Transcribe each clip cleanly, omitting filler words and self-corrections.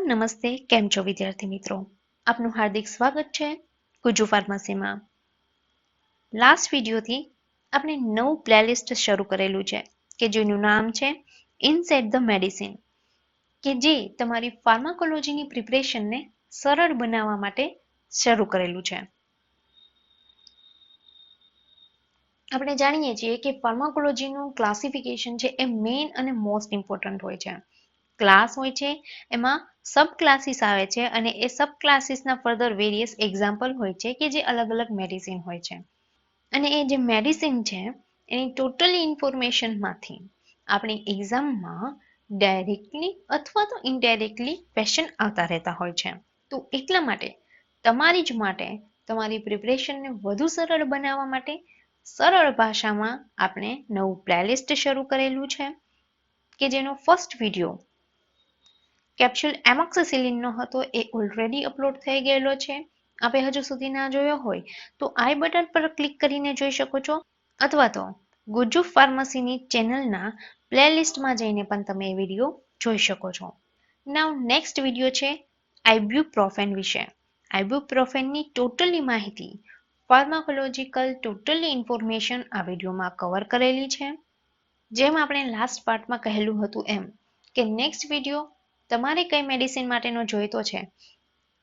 નમસ્તે, કેમ છો વિદ્યાર્થી મિત્રો? આપનું હાર્દિક સ્વાગત છે ગુજુ ફાર્મસીમાં. લાસ્ટ વિડીયોથી આપણે નવું પ્લેલિસ્ટ શરૂ કરેલું છે કે જેનું નામ છે ઇનસાઇડ ધ મેડિસિન, કે જે તમારી ફાર્માકોલોજીની પ્રિપરેશનને સરળ બનાવવા માટે શરૂ કરેલું છે. આપણે જાણીએ છીએ કે ફાર્માકોલોજીનું ક્લાસિફિકેશન છે એ મેઇન અને મોસ્ટ ઇમ્પોર્ટન્ટ હોય છે. ક્લાસ હોય છે, એમાં સબ ક્લાસીસ આવે છે અને એ સબ ક્લાસીસના ફર્ધર વેરિયસ એક્ઝામ્પલ હોય છે કે જે અલગ અલગ મેડિસિન હોય છે. અને એ જે મેડિસિન છે એની ટોટલી ઇન્ફોર્મેશનમાંથી આપણી એક્ઝામમાં ડાયરેક્ટલી અથવા તો ઇનડાયરેક્ટલી ક્વેશ્ચન આવતા રહેતા હોય છે. તો એટલા માટે તમારી જ માટે તમારી પ્રિપરેશનને વધુ સરળ બનાવવા માટે સરળ ભાષામાં આપણે નવું પ્લેલિસ્ટ શરૂ કરેલું છે કે જેનો ફર્સ્ટ વિડીયો કેપ્સ્યુલ એમોક્સિસિલિનનો હતો, એ ઓલરેડી અપલોડ થઈ ગયેલો છે. આપણે હજુ સુધી ના જોયો હોય તો આઈ બટન પર ક્લિક કરીને જોઈ શકો છો, અથવા તો ગુજુ ફાર્મસીની ચેનલના પ્લેલિસ્ટમાં જઈને પણ તમે એ વિડીયો જોઈ શકો છો. નાઉ નેક્સ્ટ વિડીયો છે આઇબ્યુપ્રોફેન વિશે. આઇબ્યુપ્રોફેનની ટોટલી માહિતી, ફાર્માકોલોજીકલ ટોટલી ઇન્ફોર્મેશન આ વિડીયોમાં કવર કરેલી છે. જેમ આપણે લાસ્ટ પાર્ટમાં કહેલું હતું એમ કે નેક્સ્ટ વિડીયો તમારે કઈ મેડિસિન માટેનો જોઈતો છે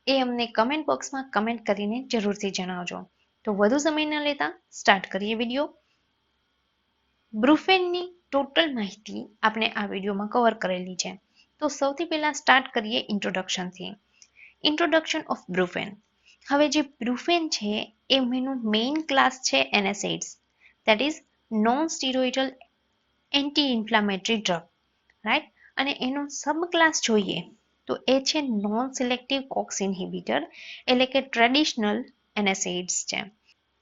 એ અમને કમેન્ટ બોક્સમાં કમેન્ટ કરીને જરૂરથી જણાવજો. તો વધુ સમય ન લેતા સ્ટાર્ટ કરીએ વિડીયો. બ્રુફેનની ટોટલ માહિતી આપણે આ વિડીયોમાં કવર કરેલી છે. તો સૌથી પહેલા સ્ટાર્ટ કરીએ ઇન્ટ્રોડક્શનથી. Introduction of બ્રુફેન. હવે જે બ્રુફેન છે એનું મેઇન ક્લાસ છે NSAIDs, that is non steroidal anti inflammatory drug, right. અને એનો સબ ક્લાસ જોઈએ તો એ છે નોન સિલેક્ટિવ કોક્સ ઇન્હિબિટર, એટલે કે ટ્રેડિશનલ એનેસાઇડ્સ છે.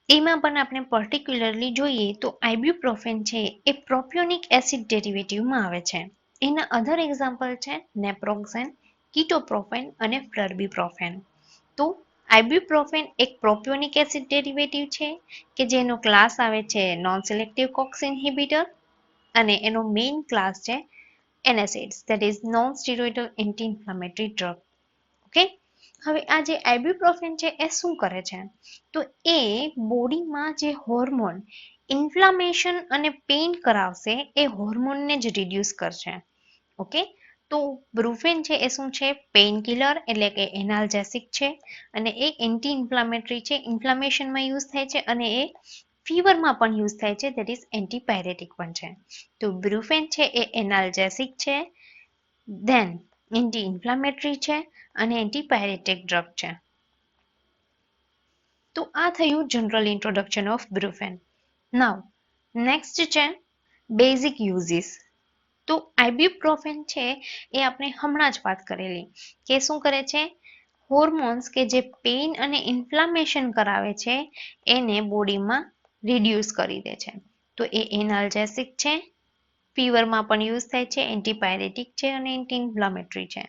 એમાં પણ આપણે પર્ટિક્યુલરલી જોઈએ તો આઇબ્યુપ્રોફેન છે એ પ્રોપિયોનિક એસિડ ડેરિવેટિવમાં આવે છે. એના અધર એક્ઝામ્પલ છે નેપ્રોક્ઝેન, કીટોપ્રોફેન અને ફ્લર્બીપ્રોફેન. તો આઇબ્યુપ્રોફેન એક પ્રોપિયોનિક એસિડ ડેરિવેટિવ છે કે જેનો ક્લાસ આવે છે નોન સિલેક્ટિવ કોક્સ ઇન્હિબિટર અને એનો મેઇન ક્લાસ છે NSAIDs, that is non-steroidal anti-inflammatory drug. Okay, હવે આ જે આઇબ્યુપ્રોફેન છે એ શું કરે છે તો એ બોડીમાં જે હોર્મોન ઇન્ફ્લામેશન અને પેઇન કરાવશે એ હોર્મોનને જ રિડ્યુસ કરશે. ઓકે, તો બ્રુફેન છે એ શું છે? પેઇન કિલર, એટલે કે એનાલ્જેસિક છે અને એ એન્ટી ઇન્ફ્લામેટરી છે, ઇન્ફ્લામેશનમાં યુઝ થાય છે અને એ ફીવરમાં પણ યુઝ થાય છે, ધેટ ઇઝ એન્ટીપાયરેટિક પણ છે. તો બ્રુફેન છે એ એનાલ્જેસિક છે, ધેન એન્ટી ઇન્ફ્લામેટરી છે અને એન્ટીપાયરેટિક ડ્રગ છે. તો આ થયું general introduction of Brufen. Now next છે બેઝિક યુઝિસ. તો આઇબ્યુપ્રોફેન છે એ આપણે હમણાં જ વાત કરેલી કે શું કરે છે? હોર્મોન્સ કે જે પેઇન અને ઇન્ફ્લામેશન કરાવે છે એને બોડીમાં રિડ્યુસ કરી દે છે. તો એ એનાલ્જેસિક છે, ફીવરમાં પણ યુઝ થાય છે, એન્ટીપાયરેટિક છે અને એન્ટી ઇન્ફ્લામેટરી છે.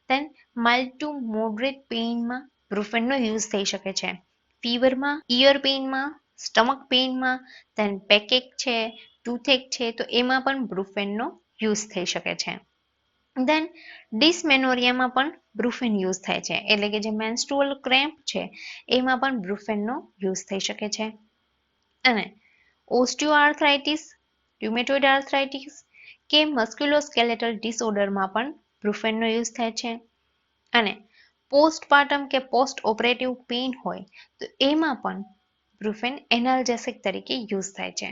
દેન માઇલ્ડ ટુ મોડરેટ પેઇનમાં બ્રુફેનનો યુઝ થઈ શકે છે. ફીવરમાં, ઇયર પેઇનમાં, સ્ટમક પેઇનમાં, દેન બેકએક છે, ટૂથએક છે, તો એમાં પણ બ્રુફેનનો યુઝ થઈ શકે છે. દેન ડિસમેનોરિયામાં પણ બ્રુફેન યુઝ થાય છે, એટલે કે જે મેન્સ્ટ્રુઅલ ક્રેમ્પ છે એમાં પણ બ્રુફેનનો યુઝ થઈ શકે છે. અને ઓસ્ટિયોઆર્થરાઇટિસ, ર્યુમેટોઇડ આર્થરાઇટિસ કે મસ્ક્યુલોસ્કેલેટલ ડિસઓર્ડરમાં પણ બ્રુફેનનો યુઝ થાય છે. અને પોસ્ટપાર્ટમ કે પોસ્ટ ઓપરેટિવ પેઇન હોય તો એમાં પણ બ્રુફેન એનાલ્જેસિક તરીકે યુઝ થાય છે.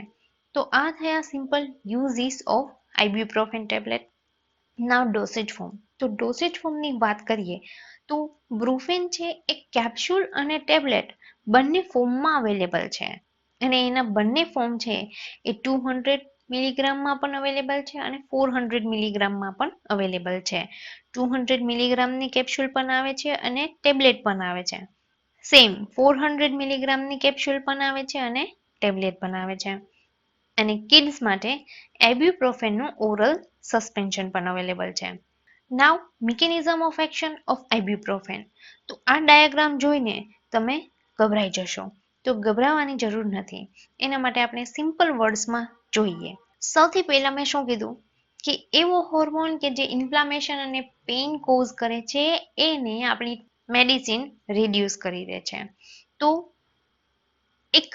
તો આ થયા simple uses of ibuprofen tablet. Now dosage form. તો ડોસેજ ફોર્મની વાત કરીએ તો બ્રુફેન છે એ કેપ્સ્યુલ અને ટેબ્લેટ બંને ફોર્મમાં અવેલેબલ છે અને એના બંને ફોર્મ છે એ 200 મિલીગ્રામમાં પણ અવેલેબલ છે અને 400 મિલીગ્રામમાં પણ અવેલેબલ છે. 200 મિલીગ્રામની કેપ્સ્યુલ પણ આવે છે અને ટેબ્લેટ પણ આવે છે. સેમ 400 મિલીગ્રામની કેપ્સ્યુલ પણ આવે છે અને ટેબ્લેટ પણ આવે છે. અને કિડ્સ માટે આઇબ્યુપ્રોફેનનું ઓરલ સસ્પેન્શન પણ અવેલેબલ છે. નાઉ મિકેનિઝમ ઓફ એક્શન ઓફ આઇબ્યુપ્રોફેન. તો આ ડાયાગ્રામ જોઈને તમે ગભરાઈ જશો, તો ગભરાવાની જરૂર નથી. એના માટે આપણે સિમ્પલ વર્ડ્સમાં જોઈએ. સૌથી પહેલા મેં શું કીધું કે એવો હોર્મોન કે જે ઇન્ફ્લામેશન અને પેઇન કોઝ કરે છે એને આપણી મેડિસિન રિડ્યુસ કરી દે છે. તો એક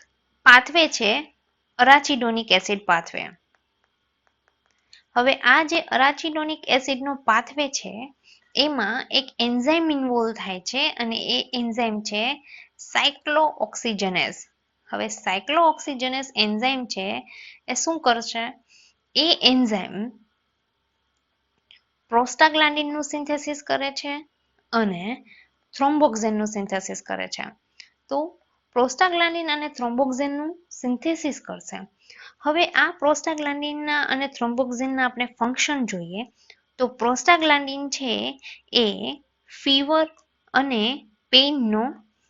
પાથવે છે અરાચિડોનિક એસિડ પાથવે. હવે આ જે અરાચિડોનિક એસિડનો પાથવે છે એમાં એક એન્ઝાઇમ ઇન્વોલ્વ થાય છે અને એ એન્ઝાઇમ છે સાયક્લોઓક્સિજનેઝ. હવે સાયક્લોઓક્સિજનેઝ એન્ઝાઇમ છે એ શું કરશે? એ એન્ઝાઇમ પ્રોસ્ટાગ્લાન્ડિનનું સિન્થેસિસ કરે છે અને થ્રોમ્બોક્સિનનું સિન્થેસિસ કરે છે. તો પ્રોસ્ટાગ્લાન્ડિન અને થ્રોમ્બોક્સિનનું સિન્થેસિસ કરશે. હવે આ પ્રોસ્ટાગ્લાન્ડિનના અને થ્રોમ્બોક્સિનના આપણે ફંક્શન જોઈએ તો પ્રોસ્ટાગ્લાન્ડિન છે એ ફીવર અને પેઇનનો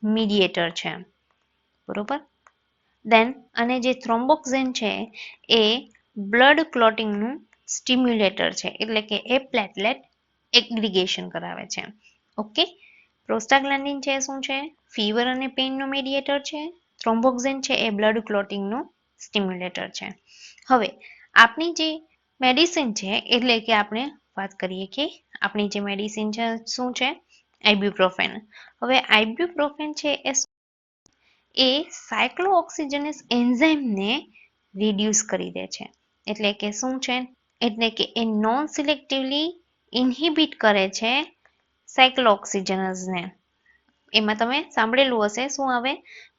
મીડિયેટર છે. બરોબર? દેન અને જે થ્રોમ્બોક્સિન છે એ બ્લડ ક્લોટિંગનું સ્ટિમ્યુલેટર છે, એટલે કે એ પ્લેટલેટ એગ્રીગેશન કરાવે છે. ઓકે, પ્રોસ્ટાગ્લેન્ડિન છે શું છે? ફીવર અને પેઇનનો મીડિયેટર છે. થ્રોમ્બોક્સિન છે એ બ્લડ ક્લોટિંગનું સ્ટિમ્યુલેટર છે. હવે આપણી જે મેડિસિન છે એટલે કે આપણે વાત કરીએ કે આપણી જે મેડિસિન છે શું છે? આઇબ્યુપ્રોફેન. હવે આઇબ્યુપ્રોફેન છે એ સાયક્લોઓક્સિજનેસ એન્ઝાઇમને રિડ્યુસ કરી દે છે. એટલે કે શું છે? એટલે કે એ નોન સિલેક્ટિવલી ઇન્હિબિટ કરે છે સાયક્લોઓક્સિજનેઝને. એમાં તમે સાંભળેલું હશે શું આવે?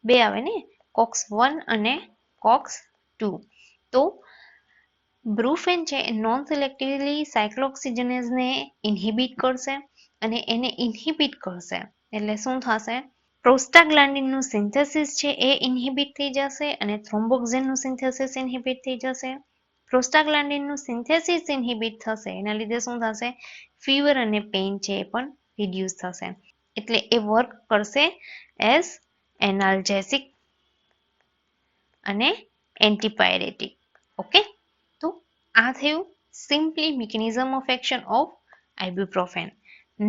બે આવે ને, કોક્સ 1 અને કોક્સ 2. તો બ્રુફેન છે એ નોન સિલેક્ટિવલી સાયક્લોઓક્સિજનેઝને ઇન્હિબિટ કરશે અને એને ઇન્હિબિટ કરશે એટલે શું થશે? પ્રોસ્ટાગ્લાન્ડિનનું સિન્થેસિસ છે એ ઇન્હિબિટ થઈ જશે અને થ્રોમ્બોક્સિનનું સિન્થેસિસ ઇન્હિબિટ થઈ જશે. પ્રોસ્ટાગ્લાન્ડિનનું સિન્થેસિસ ઇન્હિબિટ થશે એના લીધે શું થશે? ફીવર અને પેઇન છે એ પણ રિડ્યુસ થશે. એટલે એ વર્ક કરશે એઝ એનાલ્જેસિક અને એન્ટીપાયરેટિક. ઓકે, તો આ થયું simply mechanism of action of ibuprofen.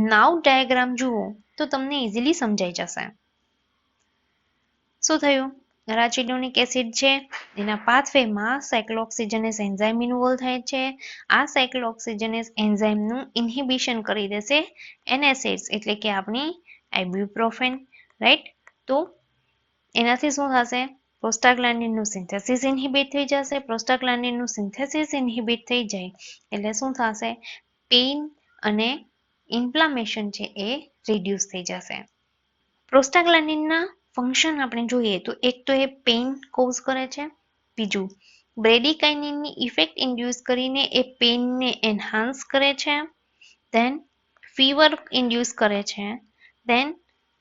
Now diagram જુઓ તો તમને ઇઝીલી સમજાઈ જશે. શું થયું? અરાચિડોનિક એસિડ છે એના પાથવેમાં સાયક્લોઓક્સિજનેઝ એન્ઝાઇમ ઇન્વોલ્વ થાય છે. આ સાયક્લોઓક્સિજનેઝ એન્ઝાઇમનું ઇન્હિબિશન કરી દેશે એનએસેડ્સ એટલે કે આપણી આઇબ્યુપ્રોફેન, રાઈટ? તો એનાથી શું થશે? પ્રોસ્ટાગ્લાન્ડિનનું સિન્થેસિસ ઇન્હિબિટ થઈ જશે. પ્રોસ્ટાગ્લાન્ડિનનું સિન્થેસિસ ઇન્હિબિટ થઈ જાય એટલે શું થશે? પેઇન અને ઇન્ફ્લામેશન છે એ રિડ્યુસ થઈ જશે. પ્રોસ્ટાગ્લાન્ડિનના ફંક્શન આપણે જોઈએ તો એક તો એ પેઇન કોઝ કરે છે, બીજું બ્રેડિકાઇનિનની ઇફેક્ટ ઇન્ડ્યુસ કરીને એ પેઇનને એન્હાન્સ કરે છે, ધેન ફીવર ઇન્ડ્યુસ કરે છે, ધેન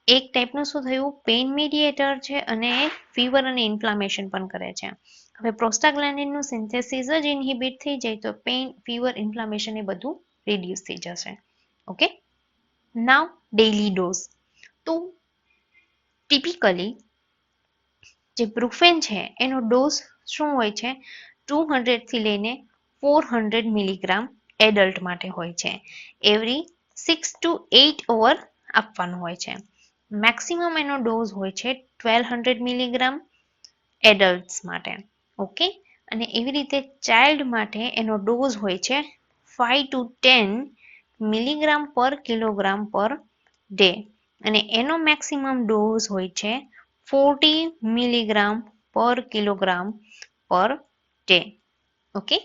એક ટાઈપનું શું થયું? પેઇન મીડિયેટર છે અને ફીવર અને ઇન્ફ્લામેશન પણ કરે છે. હવે પ્રોસ્ટાગ્લેન્ડિનનું સિન્થેસિસ જ ઇન્હિબિટ થઈ જાય તો પેઇન, ફીવર, ઇન્ફ્લામેશન એ બધું રિડ્યુસ થઈ જશે. ઓકે, નાવ ડેઇલી ડોઝ. તો ટિપિકલી જે બ્રુફેન છે એનો ડોઝ શું હોય છે? 200 થી લઈને 400 મિલીગ્રામ એડલ્ટ માટે હોય છે. એવરી 6 to 8 અવર આપવાનું હોય છે. મેક્સિમમ એનો ડોઝ હોય છે 1200 મિલીગ્રામ એડલ્ટ્સ માટે. ઓકે, અને એવી રીતે ચાઇલ્ડ માટે એનો ડોઝ હોય છે 5 to 10 મિલીગ્રામ પર કિલોગ્રામ પર ડે અને એનો મેક્સિમમ ડોઝ હોય છે 40 મિલીગ્રામ પર kilogram per day. Okay,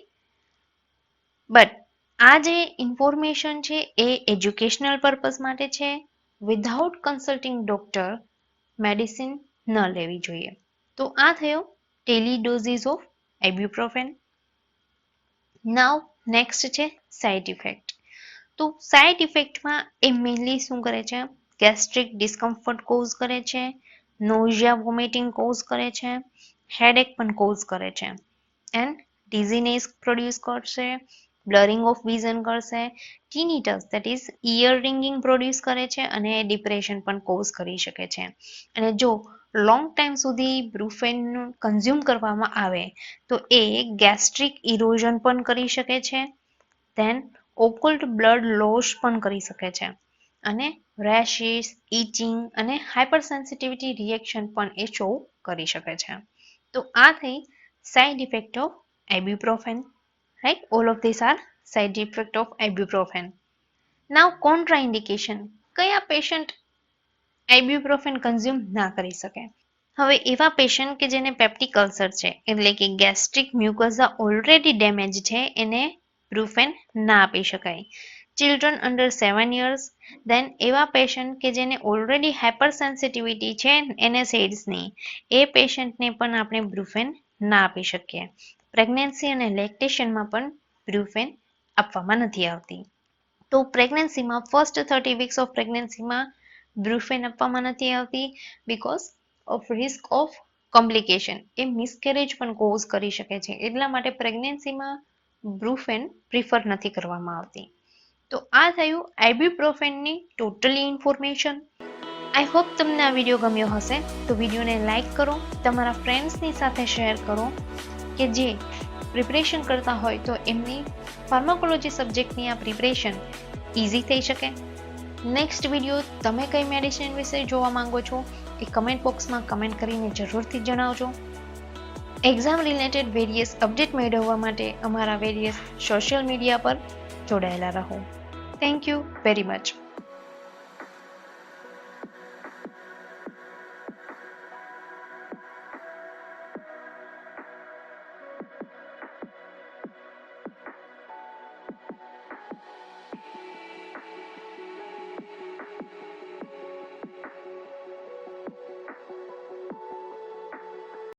but આ જે ઇન્ફોર્મેશન છે એ એજ્યુકેશનલ પર્પઝ માટે છે. વિધાઉટ કન્સલ્ટિંગ ડોક્ટર મેડિસિન ન લેવી જોઈએ. તો આ થયો daily doses of ibuprofen. Now next છે સાઇડ ઇફેક્ટ. તો સાઇડ ઇફેક્ટમાં એ મેઇનલી શું કરે છે? ગેસ્ટ્રિક ડિસ્કમ્ફર્ટ કોઝ કરે છે, નોઝિયા વોમિટિંગ કોઝ કરે છે, હેડેક પણ કોઝ કરે છે, એન્ડ ડિઝીનેસ પ્રોડ્યુસ કરશે, બ્લરિંગ ઓફ વિઝન કરશે, tinnitus that is ear ringing produce કરે છે અને ડિપ્રેશન પણ કોઝ કરી શકે છે. અને જો લોંગ ટાઈમ સુધી બ્રુફેનનું કન્ઝ્યુમ કરવામાં આવે તો એ ગેસ્ટ્રિક ઇરોઝન પણ કરી શકે છે, ધેન ઓકલ્ટ બ્લડ લોસ પણ કરી શકે છે અને રેશિસ, ઇચિંગ અને હાઇપર સેન્સિટિવિટી રિએક્શન પણ એ શો કરી શકે છે. તો આ થઈ side effect of ibuprofen, right? All of this are side effect of ibuprofen. Now contraindication, કયા પેશન્ટ આઇબ્યુપ્રોફેન કન્ઝ્યુમ ના કરી શકે? હવે એવા પેશન્ટ કે જેને પેપ્ટિક અલ્સર છે, એટલે કે ગેસ્ટ્રિક મ્યુકોઝા ઓલરેડી ડેમેજ છે, એને બ્રુફેન ના આપી શકાય. ચિલ્ડ્રન અંડર 7 years, દેન એવા પેશન્ટ કે જેને ઓલરેડી હાઇપર સેન્સિટિવિટી છે NSAIDsની, એ પેશન્ટને પણ આપણે બ્રુફેન ના આપી શકીએ. પ્રેગ્નન્સી અને લેક્ટેશનમાં પણ બ્રુફેન આપવામાં નથી આવતી. તો પ્રેગ્નન્સીમાં ફર્સ્ટ 30 weeks ઓફ પ્રેગ્નન્સીમાં બ્રુફેન આપવામાં નથી આવતી because of risk of complication, A miscarriage પણ કોઝ કરી શકે છે, એટલા માટે પ્રેગ્નન્સીમાં બ્રુફેન પ્રિફર નથી કરવામાં આવતી. તો આ થયું આઇબ્યુપ્રોફેનની ટોટલી ઇન્ફોર્મેશન. આઈ હોપ તમને આ વિડીયો ગમ્યો હશે. તો વિડીયોને લાઇક કરો, તમારા ફ્રેન્ડ્સની સાથે શેર કરો કે જે પ્રિપરેશન કરતા હોય તો એમની ફાર્માકોલોજી સબ્જેક્ટની આ પ્રિપરેશન ઇઝી થઈ શકે. નેક્સ્ટ વિડીયો તમે કઈ મેડિસિન વિશે જોવા માંગો છો એ કમેન્ટ બોક્સમાં કમેન્ટ કરીને જરૂરથી જણાવજો. એક્ઝામ રિલેટેડ વેરિયસ અપડેટ મેળવવા માટે અમારા વેરિયસ સોશિયલ મીડિયા પર જોડાયેલા રહો. Thank you very much.